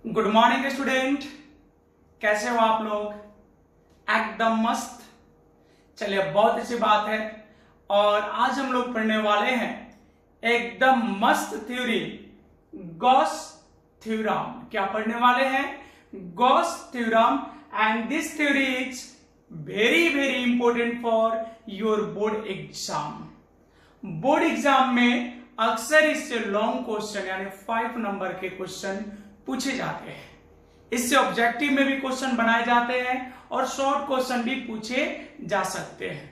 Good morning student, कैसे हो आप लोग? एकदम मस्त। चलिए, बहुत अच्छी बात है। और आज हम लोग पढ़ने वाले हैं एकदम मस्त थ्योरी, गॉस थ्योरम। क्या पढ़ने वाले हैं? Gauss theorem. And this theory is very very important for your board exam. Board exam में अक्सर इससे लॉन्ग क्वेश्चन यानी 5 नंबर के क्वेश्चन पूछे जाते हैं। इससे ऑब्जेक्टिव में भी क्वेश्चन बनाए जाते हैं और शॉर्ट क्वेश्चन भी पूछे जा सकते हैं।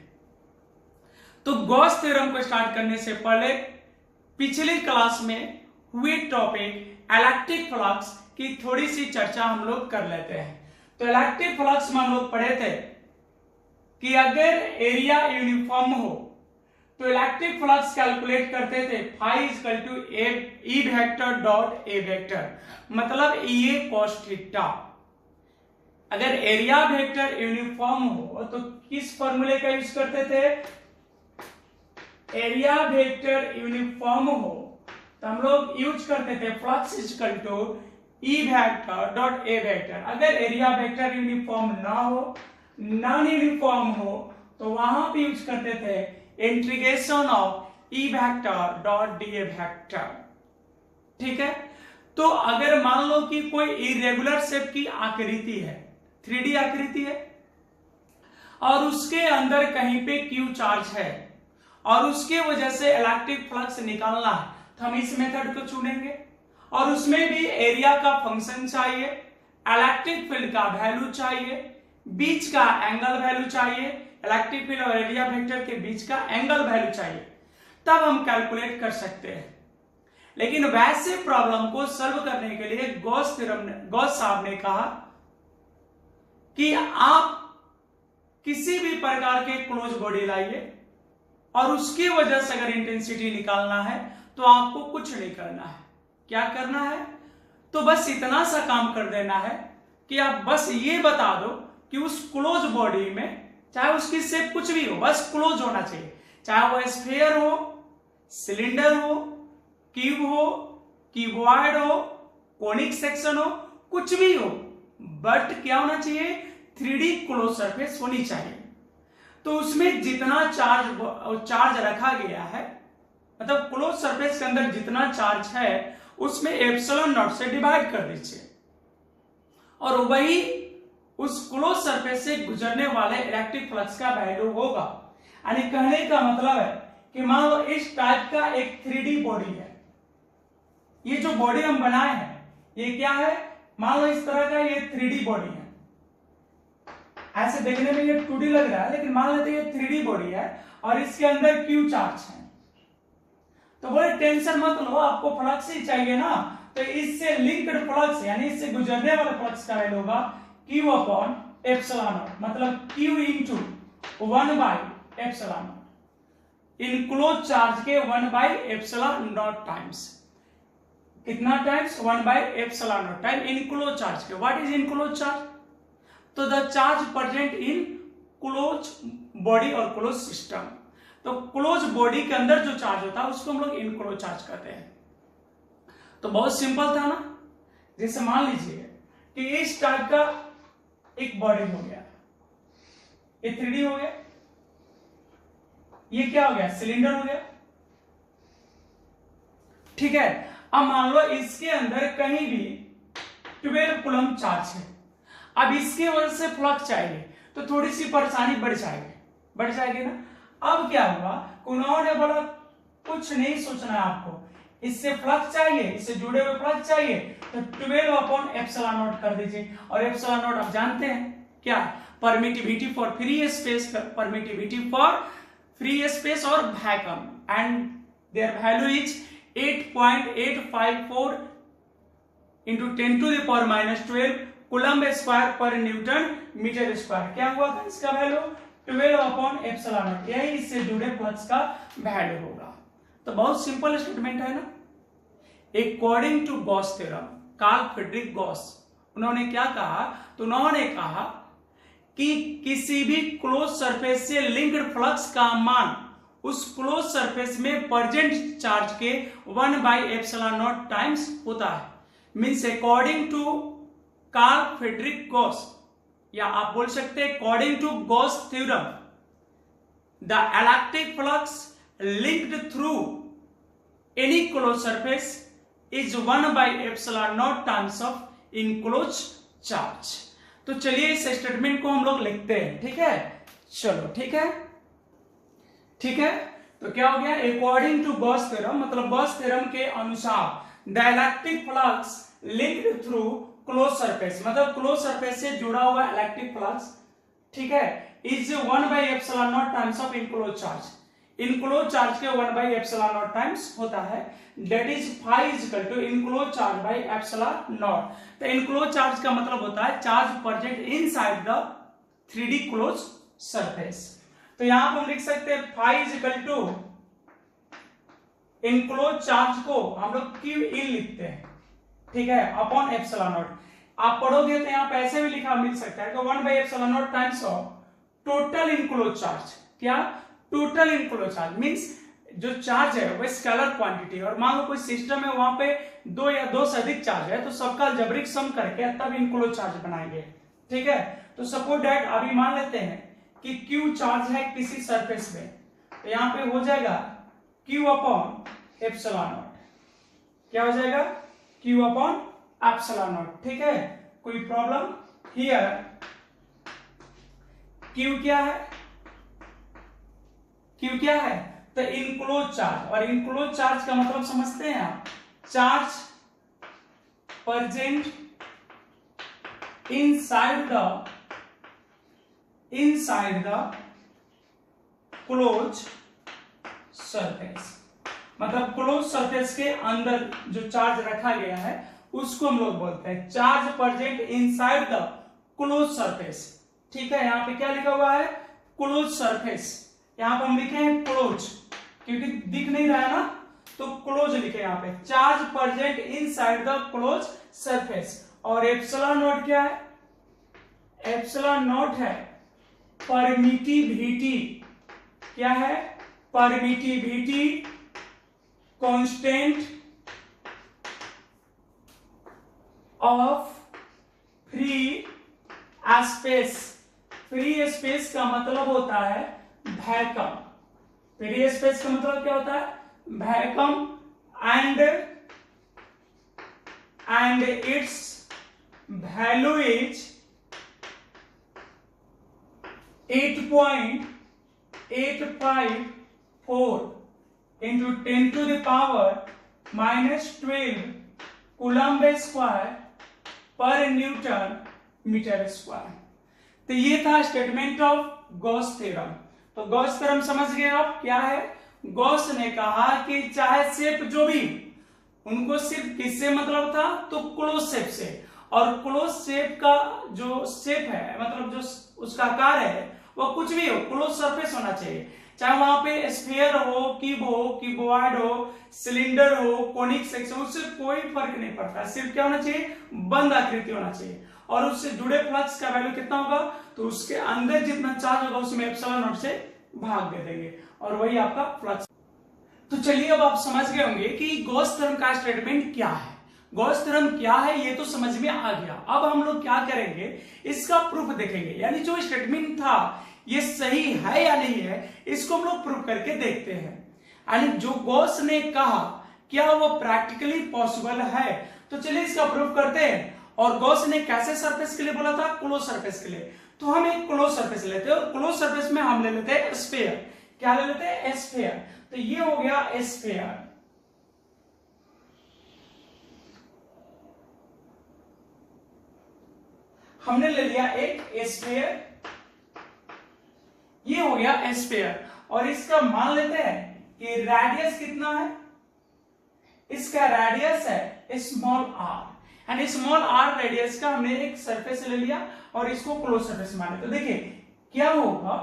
तो गॉस थ्योरम को स्टार्ट करने से पहले पिछली क्लास में हुए टॉपिक इलेक्ट्रिक फ्लक्स की थोड़ी सी चर्चा हम लोग कर लेते हैं। तो इलेक्ट्रिक फ्लक्स में हम लोग पढ़े थे कि अगर एरिया यूनिफॉर्म हो तो इलेक्ट्रिक फ्लक्स कैलकुलेट करते थे phi equal to E vector dot A vector, मतलब ए कॉस थीटा। अगर एरिया वेक्टर यूनिफॉर्म हो तो किस फॉर्मूले का यूज करते थे? एरिया वेक्टर यूनिफॉर्म हो तो हम लोग यूज करते थे flux equal to E vector dot A vector. अगर एरिया वेक्टर यूनिफॉर्म ना हो, नॉन यूनिफॉर्म हो, तो वहां पे यूज करते थे integration of E vector dot d A vector. ठीक है। तो अगर मान लो कि कोई इरेगुलर शेप की आकृति है, 3D आकृति है, और उसके अंदर कहीं पे क्यू चार्ज है और उसके वजह से इलेक्ट्रिक फ्लक्स निकालना है, तो हम इस मेथड को चुनेंगे। और उसमें भी एरिया का फंक्शन चाहिए, इलेक्ट्रिक फील्ड का वैल्यू चाहिए, बीच का एंगल वैल्यू चाहिए, इलेक्ट्रिक फील्ड और एरिया वेक्टर के बीच का एंगल वैल्यू चाहिए, तब हम कैलकुलेट कर सकते हैं। लेकिन वैसे प्रॉब्लम को सॉल्व करने के लिए गॉस साहब ने कहा कि आप किसी भी प्रकार के क्लोज बॉडी लाइए और उसकी वजह से अगर इंटेंसिटी निकालना है तो आपको कुछ नहीं करना है। क्या करना है? तो बस इतना सा काम कर देना है कि आप बस ये बता दो कि उस क्लोज बॉडी में चाहे उसकी शेप कुछ भी हो, बस क्लोज होना चाहिए। चाहे वो स्फीयर हो, सिलेंडर हो, क्यूब हो, क्यूबॉइड हो, कोनिक सेक्शन हो, कुछ भी हो, बट क्या होना चाहिए? 3D क्लोज सरफेस होनी चाहिए। तो उसमें जितना चार्ज रखा गया है, मतलब क्लोज सरफेस के अंदर जितना चार्ज है उसमें एप्सिलॉन नॉट से डिवाइड कर दीजिए और वही उस क्लोज सरफेस से गुजरने वाले इलेक्ट्रिक फ्लक्स का वैल्यू होगा। यानी कहने का मतलब है कि मान लो इस टाइप का एक 3D बॉडी है। ये जो बॉडी हम बनाए हैं ये क्या है? मान लो इस तरह का ये 3D बॉडी है। ऐसे देखने में ये 2D लग रहा है, लेकिन मान लेते ये 3D बॉडी है और इसके अंदर क्यू चार्ज है। तो बोले टेंशन मत लो, आपको फ्लक्स ही चाहिए ना, तो इससे लिंक्ड फ्लक्स यानी इससे गुजरने वाले फ्लक्स का वैल्यू होगा Q अपॉन एप्सिलॉन नॉट, मतलब Q into 1 by epsilon naught. Enclose charge के 1 बाई एप्सिलॉन नॉट टाइम्स, कितना times? 1 by epsilon naught time enclose charge के। What is enclose charge? तो the charge present in close body और close system. तो close body के अंदर जो charge होता है उसको हम लोग इनक्लोज चार्ज कहते हैं। तो बहुत सिंपल था ना। जैसे मान लीजिए कि इस टाइप का एक बॉडी हो गया, ये 3D हो गया, ये क्या हो गया? सिलेंडर हो गया। ठीक है। अब मान लो इसके अंदर कहीं भी 12 कूलम चार्ज है। अब इसके वजह से फ्लक्स चाहिए तो थोड़ी सी परेशानी बढ़ जाएगी ना। अब क्या हुआ? उन्होंने बोला कुछ नहीं सोचना है आपको, इससे फ्लक्स चाहिए, इससे जुड़े हुए फ्लक्स चाहिए, तो 12 अपॉन एप्सिलॉन नॉट कर दीजिए। और एप्सिलॉन नॉट आप जानते हैं क्या? Permittivity for free space, permittivity for free space और vacuum, and their value is 8.854 into 10 to the power -12 coulomb square per newton metre square. क्या हुआ था इसका वैल्यू? 12 upon epsilon not. यही इससे जुड़े फ्लक्स का वैल्यू होगा। तो बहुत सिंपल स्टेटमेंट है ना। According to Gauss theorem, Carl Friedrich Gauss, उन्होंने क्या कहा? तो उन्होंने कहा कि किसी भी क्लोज सरफेस से लिंक्ड फ्लक्स का मान उस क्लोज सरफेस में प्रेजेंट चार्ज के 1 बाई एप्सिलॉन नॉट टाइम्स होता है। Means according to Carl Friedrich Gauss, या आप बोल सकते हैं according to Gauss theorem, the electric flux linked through any close surface is 1/ε0 times of enclose charge. तो चलिए इस स्टेटमेंट को हम लोग लिखते हैं, ठीक है। चलो ठीक है, ठीक है। तो क्या हो गया, अकॉर्डिंग टू गॉस थ्योरम, मतलब गॉस थ्योरम के अनुसार the electric flux linked through close surface, मतलब क्लोज सरफेस से जुड़ा हुआ इलेक्ट्रिक फ्लक्स, ठीक है, is 1/ε0 times of enclose charge. Enclose charge के 1/ε0 टाइम्स होता है, that is phi equal to enclose charge by ε0। तो इनक्लोज चार्ज का मतलब होता है charge present inside the 3D close surface. तो यहां पर हम लिख सकते हैं phi equal to enclose charge को हम लोग Q in लिखते हैं, ठीक है, अपॉन ε0। आप पढ़ोगे तो यहां पे ऐसे भी लिखा मिल सकता है कि 1/ε0 times of total enclose charge. क्या, टोटल इनक्लोज चार्ज मींस जो चार्ज है वो स्केलर क्वांटिटी, और मान लो कोई सिस्टम है वहां पे 2 या 2 से अधिक चार्ज है, तो सबका अलजेब्रिक सम करके तब इनक्लोज चार्ज बनाएंगे, ठीक है। तो सपोज दैट अभी मान लेते हैं कि Q चार्ज है किसी सरफेस में, तो यहां पे हो जाएगा Q अपॉन ε0। क्या हो जाएगा, Q अपॉन ε0, ठीक है। कोई प्रॉब्लम हियर, Q क्या है, Q क्या है, तो इनक्लोज चार्ज, और इनक्लोज चार्ज का मतलब समझते हैं आप, charge present inside the close surface, मतलब क्लोज सरफेस के अंदर जो चार्ज रखा गया है उसको हम लोग बोलते हैं charge present inside the close surface, ठीक है। यहां पे क्या लिखा हुआ है, क्लोज सरफेस, यहां पर हम लिखे हैं क्लोज क्योंकि दिख नहीं रहा है ना, तो क्लोज लिखे यहां पे, charge present inside the close surface. और ε0 क्या है, ε0 है परमिटिविटी, क्या है, permittivity constant of free space. Free space का मतलब होता है वैक्यूम, फ्री स्पेस का मतलब क्या होता है, vacuum, and it's value is 8.854 into 10 to the power -12 coulomb square per newton metre square. तो ये था स्टेटमेंट ऑफ गॉस थ्योरम। तो गॉस थ्योरम समझ गए आप क्या है, गॉस ने कहा कि चाहे शेप जो भी, उनको सिर्फ किससे मतलब था, तो क्लोज शेप से, और क्लोज शेप का जो शेप है, मतलब जो उसका आकार है वो कुछ भी हो, क्लोज सरफेस होना चाहिए, चाहे वहां पे स्फीयर हो, क्यूबॉइड हो, सिलेंडर हो, कोनिक सेक्शन, उससे कोई फर्क नहीं पड़ता, सिर्फ क्या होना चाहिए, बंद आकृति होना चाहिए, और उससे जुड़े फ्लक्स का वैल्यू कितना होगा, तो उसके अंदर जितना चार्ज होगा उसमें ε0 से भाग दे देंगे, और वही आपका फ्लक्स। तो चलिए अब आप समझ गए होंगे कि गॉस थ्योरम का स्टेटमेंट क्या है, गॉस थ्योरम क्या है, ये तो समझ में आ गया। अब हम लोग क्या करेंगे, इसका प्रूफ देखेंगे, यानी जो स्टेटमेंट था ये सही है या नहीं है, इसको हम लोग प्रूफ करके देखते हैं। यानी जो गॉस ने कहा क्या वो प्रैक्टिकली पॉसिबल है, तो चलिए इसका प्रूफ करते हैं। और गॉस ने कैसे सरफेस के लिए बोला था, क्लोज सरफेस के लिए, तो हम एक क्लोज सरफेस लेते हैं, और क्लोज सरफेस में हम ले लेते हैं स्फीयर। क्या ले लेते हैं, स्फीयर। तो ये हो गया स्फीयर, हमने ले लिया एक स्फीयर, ये हो गया स्फीयर, और इसका मान लेते हैं कि रेडियस कितना है, इसका रेडियस है small R, and small R radius का हमने एक सरफेस ले लिया और इसको क्लोज सरफेस माने। तो देखिए क्या होगा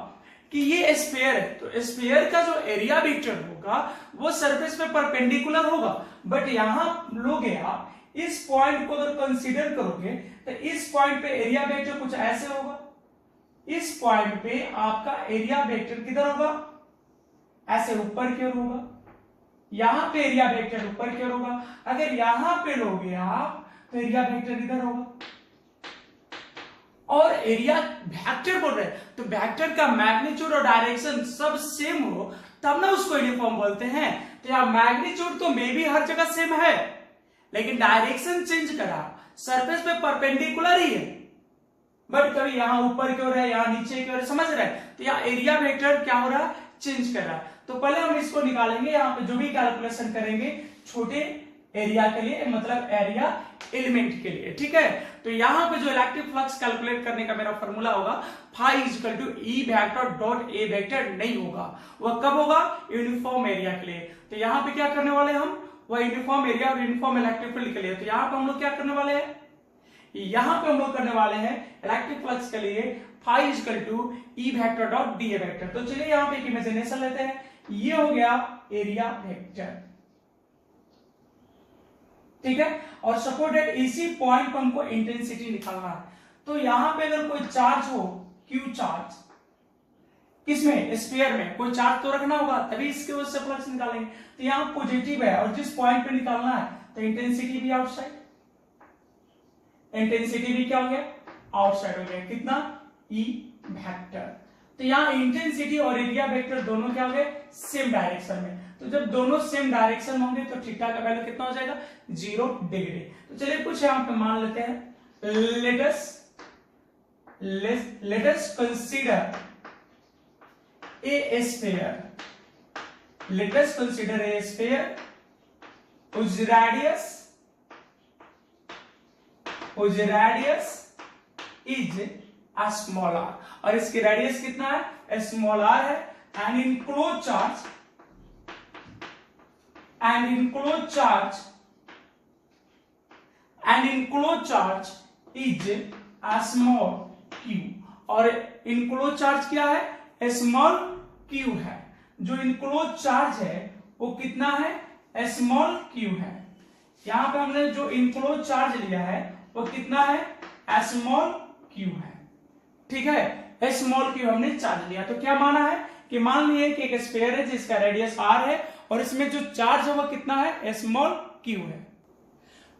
कि ये स्फीयर है, तो स्फीयर का जो एरिया वेक्टर होगा वो सरफेस पे परपेंडिकुलर होगा, बट यहां लोगे आप इस पॉइंट को अगर कंसीडर करोगे तो इस पॉइंट पे एरिया वेक्टर कुछ ऐसे होगा, इस पॉइंट पे आपका एरिया वेक्टर किधर होगा, ऐसे ऊपर की ओर होगा, यहां पे एरिया वेक्टर ऊपर की ओर होगा। अगर यहां पे लोगे आप तो एरिया वेक्टर इधर होगा। और एरिया वेक्टर बोल रहे हैं तो वेक्टर का मैग्नीट्यूड और डायरेक्शन सब सेम हो तब ना उसको यूनिफॉर्म बोलते हैं। तो यहाँ मैग्नीट्यूड तो मे भी हर जगह सेम है, लेकिन डायरेक्शन चेंज करा, सरफेस पे परपेंडिकुलर ही है, बट कभी यहाँ ऊपर की ओर है, यहाँ नीचे की ओर, समझ रहे हैं। तो यहाँ एरिया वेक्टर क्या हो रहा है, चेंज कर रहा है। तो पहले हम इसको निकालेंगे, यहाँ पे जो भी कैलकुलेशन करेंगे छोटे एरिया के लिए, मतलब एरिया एलिमेंट के लिए, ठीक है। तो यहाँ पे जो इलेक्ट्रिक फ्लक्स कैलकुलेट करने का मेरा फॉर्मूला होगा phi equal to E vector dot A vector नहीं होगा, वह कब होगा, यूनिफॉर्म एरिया के लिए। तो यहाँ पे क्या करने वाले हम, वह यूनिफॉर्म एरिया और यूनिफॉर्म इलेक्ट्रिक फील्ड के लिए। तो यहाँ पे हम लोग क्या करने वाले हैं, यहाँ पे हम लोग करने वाले हैं इलेक्ट्रिक फ्लक्स के लिए phi equal to E vector dot d A vector. तो चलिए यहाँ पे एक इमेजिनेशन लेते हैं, ये हो गया एरिया वेक्टर, ठीक है। और सपोज दैट इसी पॉइंट पर हमको इंटेंसिटी निकालना है। तो यहां पे अगर कोई चार्ज हो, क्यू चार्ज, किसमें, स्फीयर में कोई चार्ज तो रखना होगा, तभी इसके वजह से फ्लक्स निकालेंगे। तो यहां पॉजिटिव है और जिस पॉइंट पे निकालना है तो इंटेंसिटी भी आउटसाइड, इंटेंसिटी भी क्या हो गया, आउटसाइड हो गया, कितना, ई वेक्टर। तो यहाँ इंटेंसिटी और एरिया वेक्टर दोनों क्या हो गए, सेम डायरेक्शन में। तो जब दोनों सेम डायरेक्शन होंगे तो थीटा का वैल्यू कितना हो जाएगा, 0 डिग्री। तो चलिए कुछ यहाँ पे मान लेते हैं, let us consider a sphere, let us consider a sphere whose radius is a small r, और इसकी रेडियस कितना है, स्मॉल r है, and enclose charge is a small q, और इनक्लोज चार्ज क्या है, स्मॉल q है। जो इनक्लोज चार्ज है वो कितना है, स्मॉल q है। यहां पे हमने जो इनक्लोज चार्ज लिया है वो कितना है, स्मॉल q है, ठीक है। स्मॉल q हमने चार्ज लिया। तो क्या माना है कि मान लिए कि एक स्फीयर है जिसका रेडियस r है और इसमें जो चार्ज है वो कितना है, स्मॉल q है।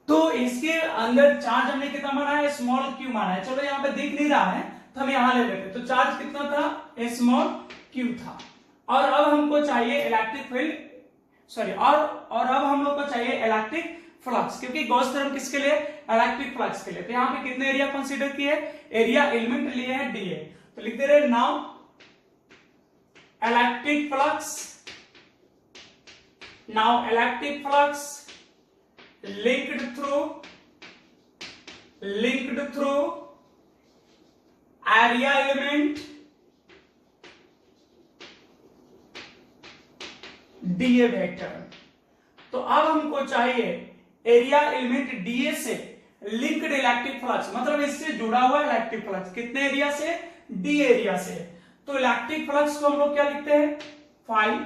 तो इसके अंदर चार्ज हमने कितना माना है, स्मॉल q माना है। चलो यहाँ पे दिख नहीं रहा है तो हम यहाँ ले लेते। तो चार्ज कितना था, स्मॉल q था। और अब हमको चाहिए इलेक्ट्रिक फील्ड, सॉरी, और अब हम लोग को चाहिए इलेक्ट्रिक फ्लक्स, क्योंकि गॉस थ्योरम किसके लिए, इलेक्ट्रिक फ्लक्स के लिए। तो यहाँ पे कितने एरिया कंसीडर किए, एरिया एलिमेंट लिए है डीए। तो लिख दे रहे now electric flux linked through area element DA vector. तो अब हमको चाहिए एरिया एलिमेंट डीए से लिंक्ड इलेक्ट्रिक फ्लक्स, मतलब इससे जुड़ा हुआ इलेक्ट्रिक फ्लक्स, कितने एरिया से, डी एरिया से। तो इलेक्ट्रिक फ्लक्स को हम लोग क्या लिखते हैं, फाई,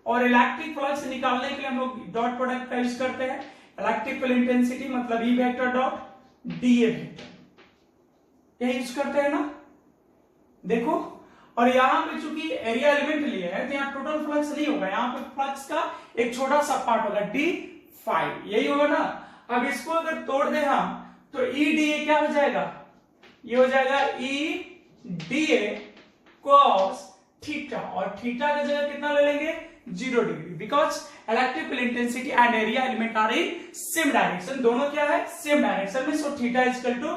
और इलेक्ट्रिक फ्लक्स निकालने के लिए हम लोग डॉट प्रोडक्ट का यूज करते हैं, इलेक्ट्रिक फील्ड इंटेंसिटी मतलब ई वेक्टर डॉट डीए वेक्टर, यही यूज करते हैं ना, देखो। और यहां पे चूंकि एरिया एलिमेंट लिए है तो यहाँ टोटल फ्लक्स नहीं होगा, यहाँ पे फ्लक्स का एक छोटा सा पार्ट होगा, डी फाई, यही होगा ना। अब इसको अगर तोड़ दे हम तो ई डी ए क्या हो जाएगा, ये हो जाएगा E d A cos theta, और थीटा की जगह कितना ले लेंगे, 0 degree, because electric field intensity and area element are in same direction, दोनों क्या है, सेम डायरेक्शन में। So theta is equal to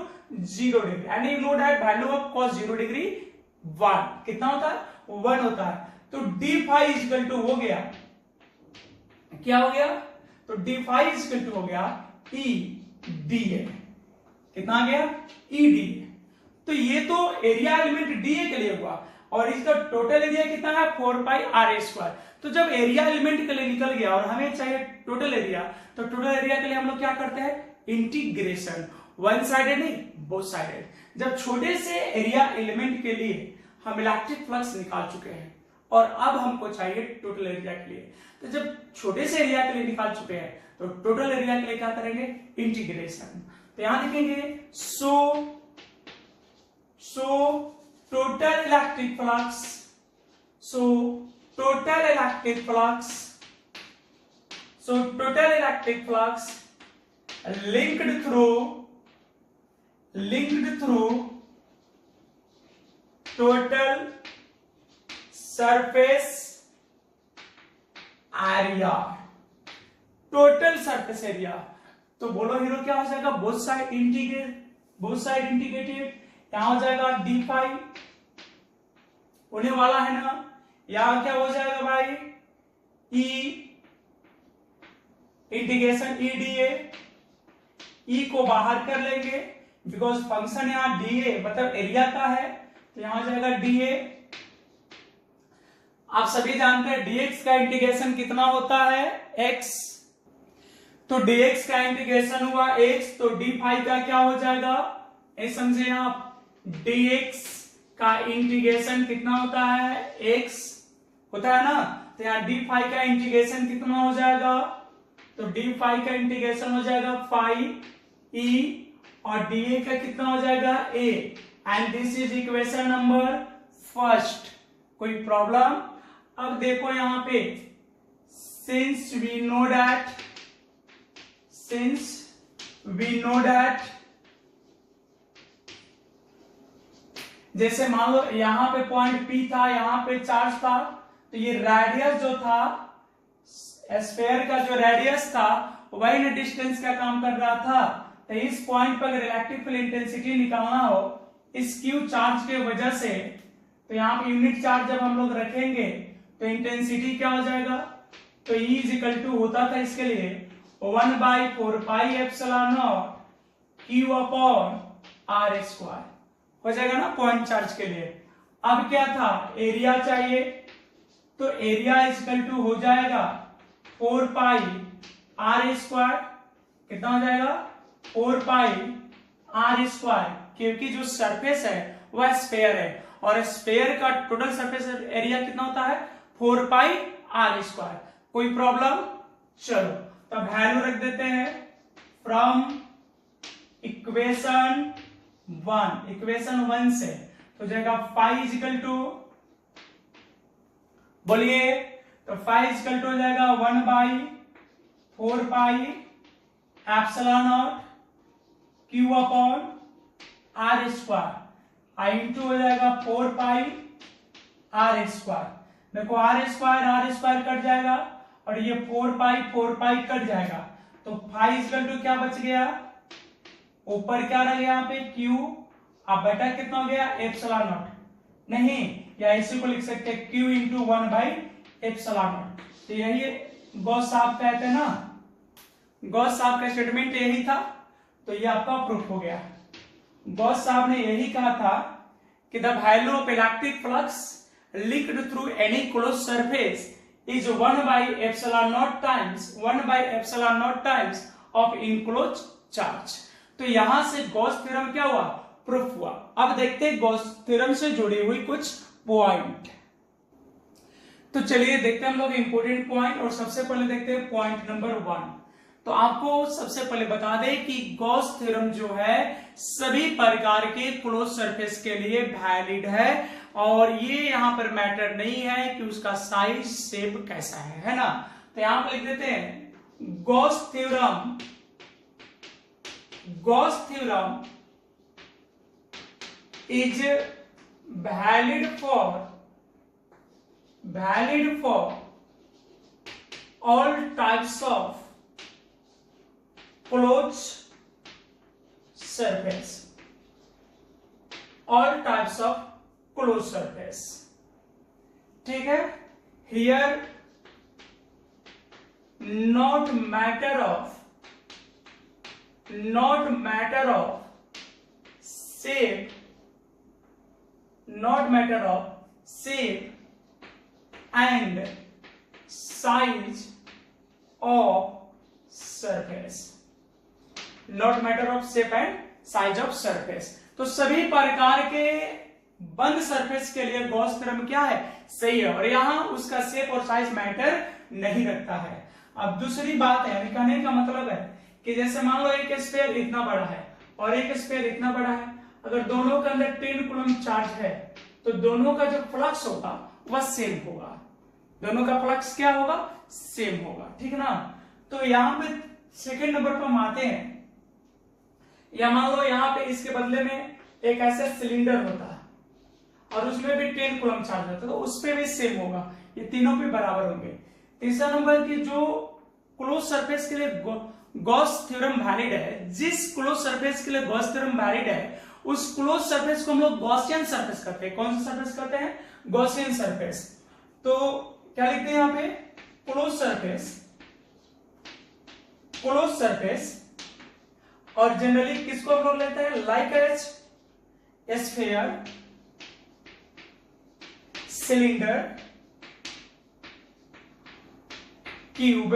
0 degree, and you know that value of cos 0 degree 1 कितना होता है, 1 होता है। तो d phi is equal to हो गया, क्या हो गया, तो d phi is equal to हो गया ई डी ए, कितना आ गया, ई डी ए। तो ये तो एरिया एलिमेंट डी ए के लिए हुआ, और इसका टोटल एरिया कितना है, 4 पाई आर ए स्क्वायर। तो जब एरिया एलिमेंट के लिए निकल गया और हमें चाहिए टोटल एरिया, तो टोटल एरिया के लिए हम लोग क्या करते हैं, इंटीग्रेशन, वन साइडेड नहीं, बोथ साइडेड। जब छोटे से एरिया एलिमेंट के लिए हम इलेक्ट्रिक फ्लक्स निकाल चुके हैं और अब हमको चाहिए टोटल एरिया के लिए, तो जब छोटे से एरिया के लिए निकाल चुके हैं तो टोटल एरिया के लिए क्या करेंगे, इंटीग्रेशन। तो यहां लिखेंगे सो total electric flux, so total electric flux linked through total surface area, total surface area. तो बोलो हीरो क्या हो जाएगा, बोथ साइड इंटीग्रेटेड, यहां हो जाएगा डी फाई होने वाला है ना, यहां क्या हो जाएगा भाई, ई इंटीग्रेशन ई डी ए, ई को बाहर कर लेंगे बिकॉज फंक्शन यहां डी ए मतलब एरिया का है, तो यहां हो जाएगा डी ए। आप सभी जानते हैं dx का इंटीग्रेशन कितना होता है, x, तो dx का इंटीग्रेशन हुआ x, तो d फाई का क्या हो जाएगा, ये समझे आप, dx का इंटीग्रेशन कितना होता है, x होता है ना, तो यहाँ d फाई का इंटीग्रेशन कितना हो जाएगा, तो d फाई का इंटीग्रेशन हो जाएगा फाई e, और dA का कितना हो जाएगा a, and this is equation number first. कोई प्रॉब्लम? अब देखो यहां पे, since we know that जैसे मान लो यहां पे पॉइंट P था, यहां पे चार्ज था, तो ये रेडियस जो था स्फीयर का, जो रेडियस था वही ना डिस्टेंस का काम कर रहा था। तो इस पॉइंट पर रिलेटिव फील्ड इंटेंसिटी निकालना हो इस क्यू चार्ज के वजह से, तो यहाँ पे यूनिट चार्ज जब हम लोग रखेंगे तो इंटेंसिटी क्या हो जाएगा, तो E इज इक्वल टू होता था इसके लिए 1/4 pi epsilon not Q upon R square हो जाएगा ना पॉइंट चार्ज के लिए। अब क्या था, एरिया चाहिए, तो एरिया इज इक्वल टू हो जाएगा 4 पाई R स्क्वायर, कितना हो जाएगा 4 पाई R स्क्वायर, क्योंकि जो सरफेस है वह स्फीयर है और स्फीयर का टोटल सरफेस एरिया कितना होता है 4 पाई R स्क्वायर। कोई प्रॉब्लम? चलो तब वैल्यू रख देते हैं फ्रॉम इक्वेशन 1 से, तो जाएगा फाई इज इक्वल टू, बोलिए, तो फाई इज इक्वल टू हो जाएगा 1/4 pi epsilon not Q upon R square, I into हो जाएगा 4 पाई R स्क्वायर। देखो R स्क्वायर कट जाएगा और ये 4 पाई कट जाएगा, तो फाई इक्वल टू क्या बच गया, ऊपर क्या रह गया यहाँ पे Q, अब बेटा कितना हो गया एप्सिलॉन नॉट, नहीं या इसी को लिख सकते हैं Q इंटू 1/एप्सिलॉन नॉट। तो यही गॉस साहब कहते हैं ना, गॉस साहब का स्टेटमेंट यही था, तो ये आपका प्रूफ हो गया। गॉस साहब ने यही कहा था कि the value of electric flux linked through any closed surface is 1/epsilon naught times of enclosed charge। तो यहां से गॉस थ्योरम क्या हुआ, प्रूफ हुआ। अब देखते हैं गॉस थ्योरम से जुड़ी हुई कुछ पॉइंट। तो चलिए देखते हैं हम लोग इंपोर्टेंट पॉइंट, और सबसे पहले देखते हैं पॉइंट नंबर 1। तो आपको सबसे पहले बता दें कि गॉस थ्योरम जो है सभी प्रकार के क्लोज सरफेस के लिए वैलिड है, और ये यहां पर मैटर नहीं है कि उसका साइज शेप कैसा है ना। तो यहां पर लिख देते हैं Gauss theorem is valid for all types of closed surface, all types of closed surface, ठीक है। Here not matter of shape and size of surface, not matter of shape and size of surface. तो सभी प्रकार के बंद surface के लिए Gauss theorem क्या है, सही है, और यहां उसका शेप और साइज मैटर नहीं रखता है। अब दूसरी बात है, कहने का मतलब है कि जैसे मान लो एक स्फीयर इतना बड़ा है और एक स्फीयर इतना बड़ा है, अगर दोनों के अंदर 10 कूलम चार्ज है तो दोनों का जो फ्लक्स होगा वह सेम होगा, दोनों का फ्लक्स क्या होगा, सेम होगा, ठीक है ना। तो यहां पे सेकेंड नंबर पर हम आते हैं या मान लो यहाँ पे इसके बदले में एक ऐसा सिलेंडर होता है और उसमें भी 10 कूलम चार्ज होता है, तो उस पे भी सेम होगा, ये तीनों पे बराबर होंगे। तीसरा नंबर की जो क्लोज सरफेस के लिए गॉस थ्योरम वैलिड है, जिस क्लोज सरफेस के लिए गॉस थ्योरम वैलिड है उस क्लोज सरफेस को हम लोग गॉसियन सरफेस कहते हैं। कौन सा सरफेस कहते हैं? Gaussian surface. तो क्या लिखते हैं यहाँ पे? Close surface, close surface. और जनरली किसको हम लोग लेते हैं? Like as sphere, cylinder, cube,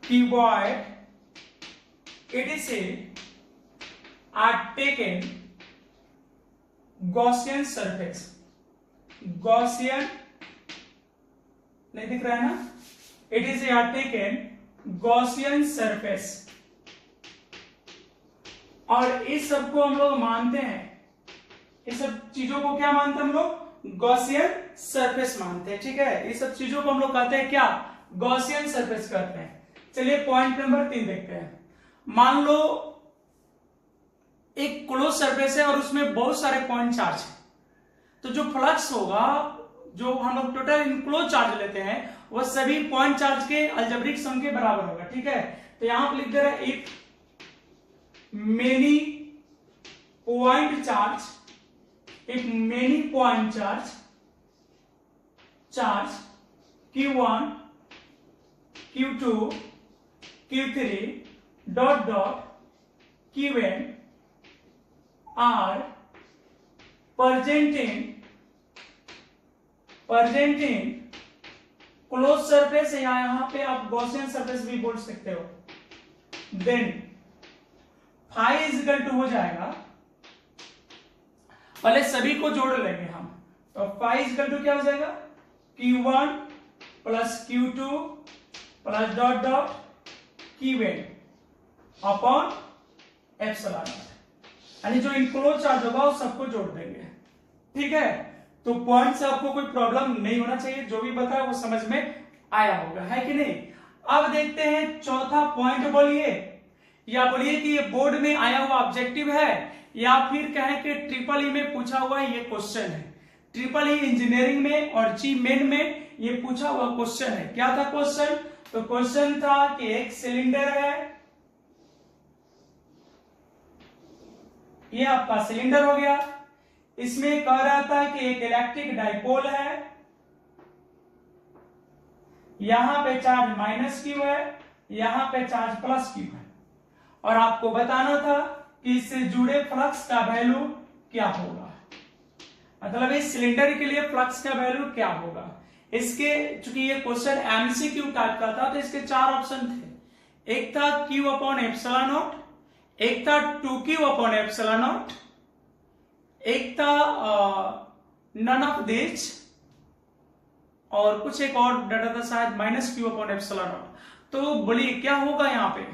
cuboid, etc. are taken Gaussian surface. Gaussian नहीं दिख रहा है ना? It is are taken Gaussian surface. और इस सब को हम लोग मानते हैं, इस सब चीजों को क्या मानते हैं हम लोग? गॉसियन सरफेस मानते हैं। ठीक है, इस सब चीजों को हम लोग कहते हैं क्या? गॉसियन सरफेस कहते हैं। चलिए पॉइंट नंबर 3 देखते हैं। मान लो एक क्लोज सरफेस है और उसमें बहुत सारे पॉइंट चार्ज है, तो जो फ्लक्स होगा, जो हम लोग टोटल इनक्लोज चार्ज लेते हैं, वह सभी पॉइंट चार्ज के अलजेब्रिक सम के बराबर होगा। ठीक है, तो यहां पर लिख दे रहा है if many point charge, if many point charge Q1, Q2, Q3 dot Qn are present in close surface है, यहां पे आप गॉसियन सरफेस भी बोल सकते हो, then phi is equal to हो जाएगा, पहले सभी को जोड़ लेंगे हम, तो फाई इज इक्वल टू क्या हो जाएगा? Q1 plus Q2 plus dot dot Qn upon epsilon, यानी जो इनक्लोज चार्ज होगा उस सबको जोड़ देंगे। ठीक है, तो पॉइंट से आपको कोई प्रॉब्लम नहीं होना चाहिए, जो भी बताया वो समझ में आया होगा, है कि नहीं? अब देखते हैं चौथा पॉइंट। बोलिए, या बोलिए कि ये बोर्ड में आया हुआ ऑब्जेक्टिव है, या फिर कहें कि ट्रिपल ई में पूछा हुआ ये क्वेश्चन है। ट्रिपल ई इंजीनियरिंग में और जी मेन में ये पूछा हुआ क्वेश्चन है। क्या था क्वेश्चन? तो क्वेश्चन था कि एक सिलेंडर है, ये आपका सिलेंडर हो गया, इसमें कह रहा था कि एक इलेक्ट्रिक डाइपोल है, यहां पे चार्ज माइनस क्यू है, यहां पे चार्ज प्लस क्यू है, और आपको बताना था कि इससे जुड़े फ्लक्स का वैल्यू क्या होगा, मतलब इस सिलेंडर के लिए फ्लक्स का वैल्यू क्या होगा। इसके चूंकि ये क्वेश्चन एमसीक्यू टाइप का था, तो इसके 4 ऑप्शन थे। एक था Q अपॉन एप्सिलॉन नॉट, एक था 2Q अपॉन एप्सिलॉन नॉट, एक था नन ऑफ दिस, और कुछ एक और डाटा था शायद minus Q upon epsilon not. तो बोलिए क्या होगा यहाँ पे?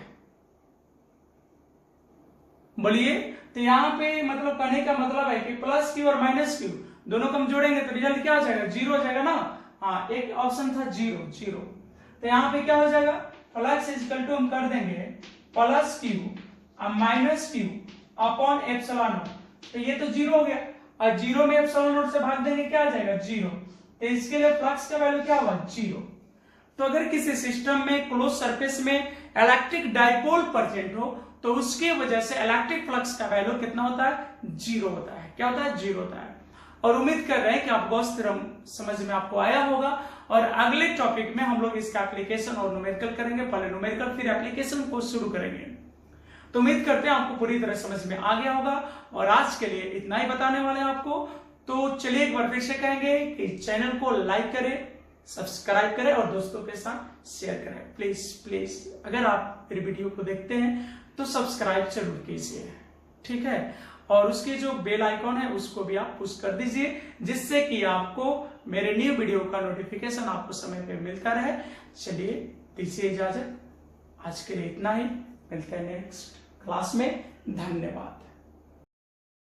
बोलिए, तो यहाँ पे मतलब कहने का मतलब है कि प्लस Q और माइनस Q दोनों को हम जोड़ेंगे तो रिजल्ट क्या हो जाएगा? 0 हो जाएगा ना। हाँ, एक ऑप्शन था 0, तो यहाँ पे क्या हो जाएगा? फ्लक्स इज इक्वल टू हम कर देंगे प्लस Q और minus Q upon epsilon not, तो ये तो 0 हो गया, और 0 में एप्सिलॉन नॉट से भाग देंगे क्या आ जाएगा? 0, तो इसके लिए फ्लक्स का वैल्यू क्या होगा? 0। तो अगर किसी सिस्टम में क्लोज सरफेस में इलेक्ट्रिक डाइपोल प्रेजेंट हो, तो उसकी वजह से इलेक्ट्रिक फ्लक्स का वैल्यू कितना होता है? 0 होता है। क्या होता है? 0 होता है। और उम्मीद कर रहे हैं कि आप गॉस थ्योरम समझ में आपको आया होगा, और अगले टॉपिक में हम लोग इसका एप्लीकेशन और न्यूमेरिकल करेंगे, पहले न्यूमेरिकल फिर एप्लीकेशन को शुरू करेंगे। तो उम्मीद करते हैं आपको पूरी तरह समझ में आ गया होगा, और आज के लिए इतना ही बताने वाले हैं आपको। तो चलिए एक बार फिर से कहेंगे कि चैनल को लाइक करें, सब्सक्राइब करें और दोस्तों के साथ शेयर करें। प्लीज प्लीज अगर आप मेरी वीडियो को देखते हैं तो सब्सक्राइब जरूर कीजिए, ठीक है, और उसके जो बेल आइकॉन है उसको भी आप पुश कर दीजिए, जिससे कि आपको मेरे न्यू वीडियो का नोटिफिकेशन आपको समय पे मिलता रहे। चलिए दीजिए इजाजत, आज के लिए इतना ही, मिलते हैं नेक्स्ट क्लास में। धन्यवाद।